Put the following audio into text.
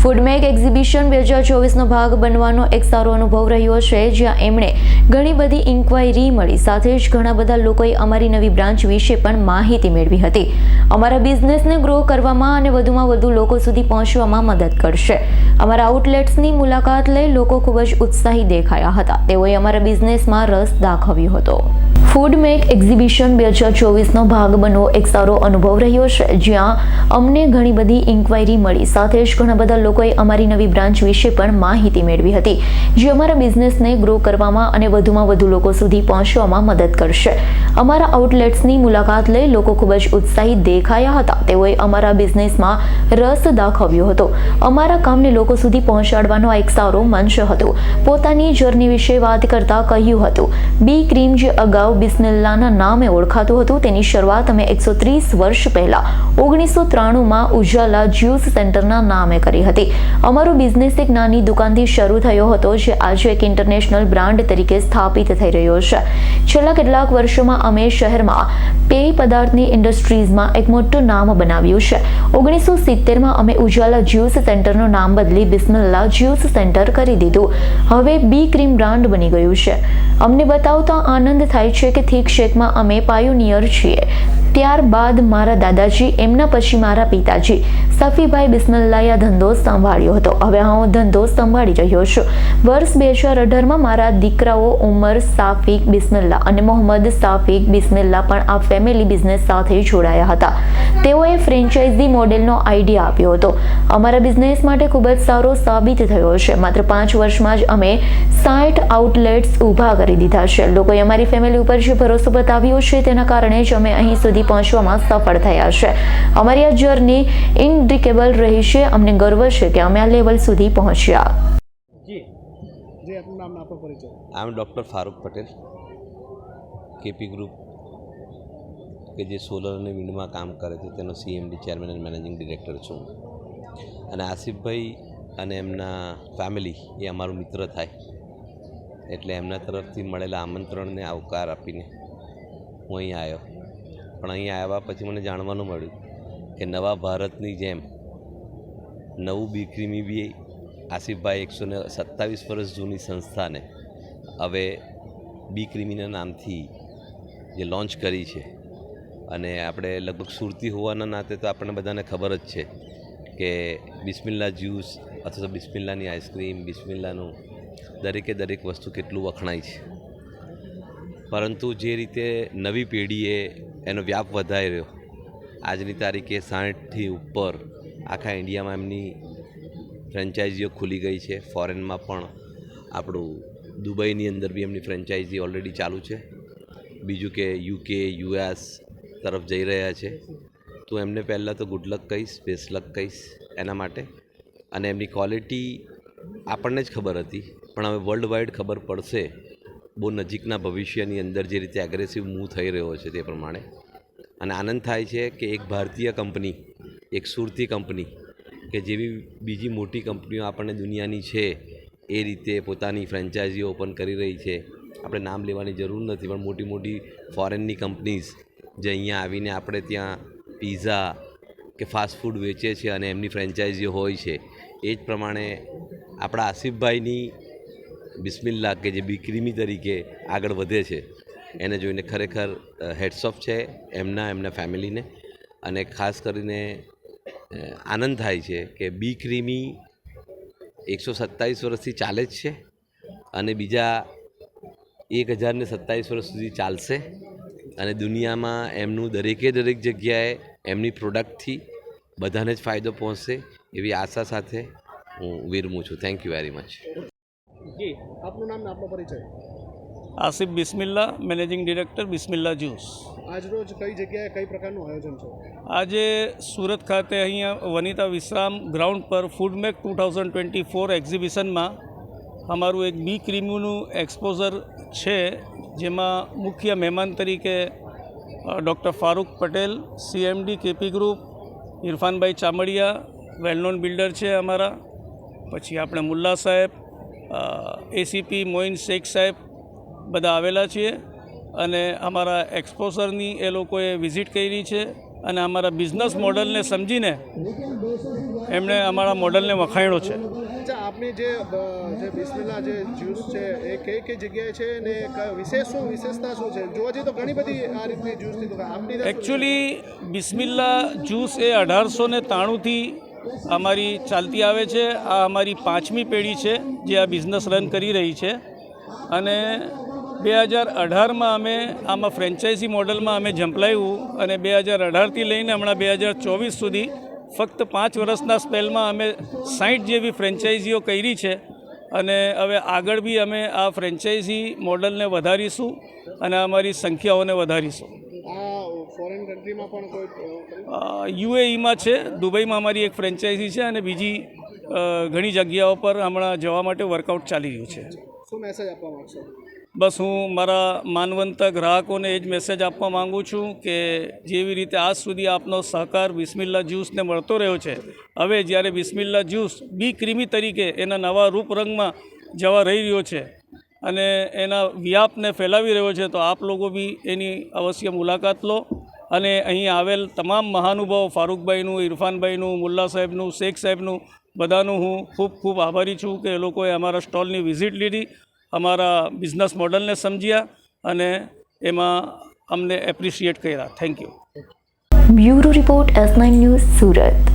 ફૂડમેક exhibition 2024નો ભાગ બનવાનો એક સારો અનુભવ રહ્યો છે, જ્યાં એમણે ઘણી બધી ઇન્ક્વાયરી મળી, સાથે જ ઘણા બધા લોકોએ અમારી નવી બ્રાન્ચ વિશે પણ માહિતી મેળવી હતી. અમારા બિઝનેસને ગ્રો કરવામાં અને વધુમાં વધુ લોકો સુધી પહોંચવામાં મદદ કરશે. અમારા આઉટલેટ્સની મુલાકાત લઈ લોકો ખૂબ જ ઉત્સાહી દેખાયા હતા. તેઓએ અમારા બિઝનેસમાં રસ દાખવ્યો હતો. ફૂડમેક એક્ઝિબિશન 2024નો ભાગ બનવો એક સારો અનુભવ રહ્યો છે, જ્યાં અમને ઘણી બધી ઇન્ક્વાયરી મળી, સાથે જ ઘણા બધા લોકોએ અમારી નવી બ્રાન્ચ વિશે પણ માહિતી મેળવી હતી, જે અમારા બિઝનેસને ગ્રો કરવામાં અને વધુમાં વધુ લોકો સુધી પહોંચવામાં મદદ કરશે. અમારા આઉટલેટ્સની મુલાકાત લઈ લોકો ખૂબ જ ઉત્સાહી દેખાયા હતા. તેઓએ અમારા બિઝનેસમાં રસ દાખવ્યો હતો. અમારા કામને લોકો સુધી પહોંચાડવાનો આ એક સારો મંચ હતો. પોતાની જર્ની વિશે વાત કરતા કહ્યું હતું, બી ક્રીમ જે અગાઉ બિસ્મિલ્લાહના નામે ઓળખાતું હતું, તેની શરૂઆત અમે 130 વર્ષ પહેલા 1993માં ઉજાલા જ્યુસ સેન્ટરના નામે કરી હતી. અમારો બિઝનેસ એક નાની દુકાનથી શરૂ થયો હતો, જે આજે એક ઇન્ટરનેશનલ બ્રાન્ડ તરીકે સ્થાપિત થઈ રહ્યો છે. છેલ્લા કેટલાક વર્ષોમાં અમે શહેરમાં પેય પદાર્થની ઇન્ડસ્ટ્રીઝમાં એક મોટું નામ બનાવ્યું છે. 1970માં અમે ઉજાલા જ્યુસ સેન્ટરનું નામ બદલી બિસ્મિલ્લાહ જ્યુસ સેન્ટર કરી દીધું. હવે બી ક્રીમ બ્રાન્ડ બની ગયું છે. અમને બતાવતા આનંદ થાય છે કે થીક શેકમાં અમે પાયોનિયર છીએ. ત્યારબાદ મારા દાદાજી, એમના પછી મારા પિતાજી સફીભાઈ બિસ્મિલ્લાહે આ ધંધો સંભાળ્યો હતો. હવે હું ધંધો સંભાળી રહ્યો છું. વર્ષ 2018માં મારા દીકરાઓ ઉમર સાફિક બિસ્મિલ્લાહ અને મોહમ્મદ સાફિક બિસ્મિલ્લાહ પણ આ ફેમિલી બિઝનેસ સાથે જોડાયા હતા. તેઓએ ફ્રેન્ચાઇઝી મોડેલનો આઈડિયા આપ્યો હતો. અમારા બિઝનેસ માટે ખૂબ જ સારો સાબિત થયો છે. માત્ર 5 વર્ષમાં જ અમે 60 આઉટલેટ્સ ઊભા કરી દીધા છે. લોકોએ અમારી ફેમિલી ઉપર જે ભરોસો બતાવ્યો છે, તેના કારણે જ અમે અહીં સુધી પહોંચવામાં સફળ થયા છે. અમારી આ જર્ની ઇનબ્રેકેબલ રહી છે. અમને ગર્વ છે કે અમે આ લેવલ સુધી પહોંચ્યા. I am doctor Farooq Patel, KP group કે જે સોલર અને વિન્ડમાં કામ કરે છે તેનો CMD chairman and managing director છું. અને આસિફભાઈ અને એમના ફેમિલી એ અમારું મિત્ર થાય, એટલે એમના તરફથી મળેલા આમંત્રણને આવકાર આપીને હું અહીં આવ્યો. પણ અહીં આવ્યા પછી મને જાણવાનું મળ્યું કે નવા ભારતની જેમ નવું બી ક્રીમી બી આસિફભાઈ 127 વર્ષ જૂની સંસ્થાને હવે બી ક્રીમીના નામથી જે લોન્ચ કરી છે. અને આપણે લગભગ સુરતી હોવાના નાતે તો આપણને બધાને ખબર જ છે કે બિસ્મિલ્લાહ જ્યુસ અથવા તો બિસ્મિલ્લાહની આઈસ્ક્રીમ, બિસ્મિલ્લાહનું દરેક વસ્તુ કેટલું વખણાય છે. પરંતુ જે રીતે નવી પેઢીએ એનો વ્યાપ વધારી રહ્યો, આજની તારીખે 60થી ઉપર આખા ઇન્ડિયામાં એમની ફ્રેન્ચાઇઝીઓ ખુલી ગઈ છે. ફોરેનમાં પણ આપણું દુબઈની અંદર બી એમની ફ્રેન્ચાઇઝી ઓલરેડી ચાલુ છે. બીજું કે UK, US તરફ જઈ રહ્યા છે. તો એમને પહેલાં તો ગુડ લક કહીશ, બેસ્ટ લક કહીશ એના માટે. અને એમની ક્વોલિટી આપણને જ ખબર હતી, પણ હવે વર્લ્ડ વાઇડ ખબર પડશે બહુ નજીકના ભવિષ્યની અંદર, જે રીતે એગ્રેસિવ મૂવ થઈ રહ્યો છે તે પ્રમાણે. અને આનંદ થાય છે કે એક ભારતીય કંપની, એક સુરતી કંપની કે જેવી બીજી મોટી કંપનીઓ આપણને દુનિયાની છે એ રીતે પોતાની ફ્રેન્ચાઇઝીઓ ઓપન કરી રહી છે. આપણે નામ લેવાની જરૂર નથી, પણ મોટી મોટી ફોરેનની કંપનીઝ જે અહીંયા આવીને આપણે ત્યાં પીઝા કે ફાસ્ટ ફૂડ વેચે છે અને એમની ફ્રેન્ચાઇઝીઓ હોય છે. એ જ પ્રમાણે આપણા આસિફભાઈની બિસ્મિલ્લાહ કે જે બી ક્રીમી તરીકે આગળ વધે છે, એને જોઈને ખરેખર હેડ્સ ઓફ છે એમના ફેમિલીને. અને ખાસ કરીને આનંદ થાય છે કે બી ક્રીમી 127 વર્ષથી ચાલે જ છે અને બીજા 1027 વર્ષ સુધી ચાલશે. અને દુનિયામાં એમનું દરેક જગ્યાએ એમની પ્રોડક્ટથી બધાને જ ફાયદો પહોંચશે એવી આશા સાથે હું વિરમું છું. Thank you very much. જી, આપનું નામ ને આપનો પરિચય. Asif Bismillah, managing director Bismillah juice. આજરોજ કઈ જગ્યાએ કઈ પ્રકારનું આયોજન છે? આજે સુરત ખાતે અહીંયા વનિતા વિશ્રામ ગ્રાઉન્ડ પર ફૂડમેક 2024 એક્ઝિબિશનમાં અમારું એક બી ક્રીમીનું એક્સપોઝર છે, જેમાં મુખ્ય મહેમાન તરીકે doctor Farooq Patel, CMD KP group, ઇરફાનભાઈ ચામડિયા વેલ નોન બિલ્ડર છે અમારા, પછી આપણે મુલ્લા સાહેબ, ACP મોઇન શેખ સાહેબ બધા આવેલા છીએ. અને અમારા એક્સપોઝરની એ લોકોએ વિઝિટ કરી છે અને અમારા બિઝનેસ મોડલને સમજીને એમણે અમારા મોડલને વખાણ્યો છે. અચ્છા, આપની જે બિસ્મિલ્લા જે જ્યુસ છે એ કઈ જગ્યાએ છે ને વિશેષતા શું છે? જોવા જઈએ તો ઘણી બધી આ રીતની જ્યુસની દુકાન આપની એકચ્યુઅલી બિસ્મિલ્લા જ્યુસ એ 1893થી અમારી ચાલતી આવે છે. આ અમારી 5મી પેઢી છે જે આ બિઝનેસ રન કરી રહી છે અને 2018માં અમે આમાં ફ્રેન્ચાઇઝી મોડલમાં અમે ઝંપલાવ્યું અને 2018થી લઈને હમણાં 2024 સુધી ફક્ત 5 વર્ષના સ્પેલમાં અમે 60 જેવી ફ્રેન્ચાઇઝીઓ કરી છે અને હવે આગળ બી અમે આ ફ્રેન્ચાઇઝી મોડલને વધારીશું અને અમારી સંખ્યાઓને વધારીશું. આ ફોરેન કન્ટ્રીમાં પણ કોઈ યુએઈમાં છે, દુબઈમાં અમારી એક ફ્રેન્ચાઇઝી છે અને બીજી ઘણી જગ્યાઓ પર હમણાં જવા માટે વર્કઆઉટ ચાલી રહ્યું છે. શું મેસેજ આપવા માગશો? બસ હું મારા માનવંત ગ્રાહકોને એ જ મેસેજ આપવા માગું છું કે જેવી રીતે આજ સુધી આપનો સહકાર બિસ્મિલ્લા જ્યુસને મળતો રહ્યો છે, હવે જ્યારે બિસ્મિલ્લા જ્યુસ બી ક્રીમી તરીકે એના નવા રૂપ રંગમાં જવા રહી રહ્યો છે અને એના વ્યાપને ફેલાવી રહ્યો છે, તો આપ લોકો બી એની અવશ્ય મુલાકાત લો અને અહીં આવેલ તમામ મહાનુભાવો ફારૂકભાઈનું, ઇરફાનભાઈનું, મુલ્લા સાહેબનું, શેખ સાહેબનું બધાનું હું ખૂબ ખૂબ આભારી છું કે એ લોકોએ અમારા સ્ટોલની વિઝિટ લીધી, અમારા બિઝનેસ મોડલને સમજ્યા અને એમાં અમને એપ્રિશિએટ કર્યા. Thank you. Bureau report S9 news Surat.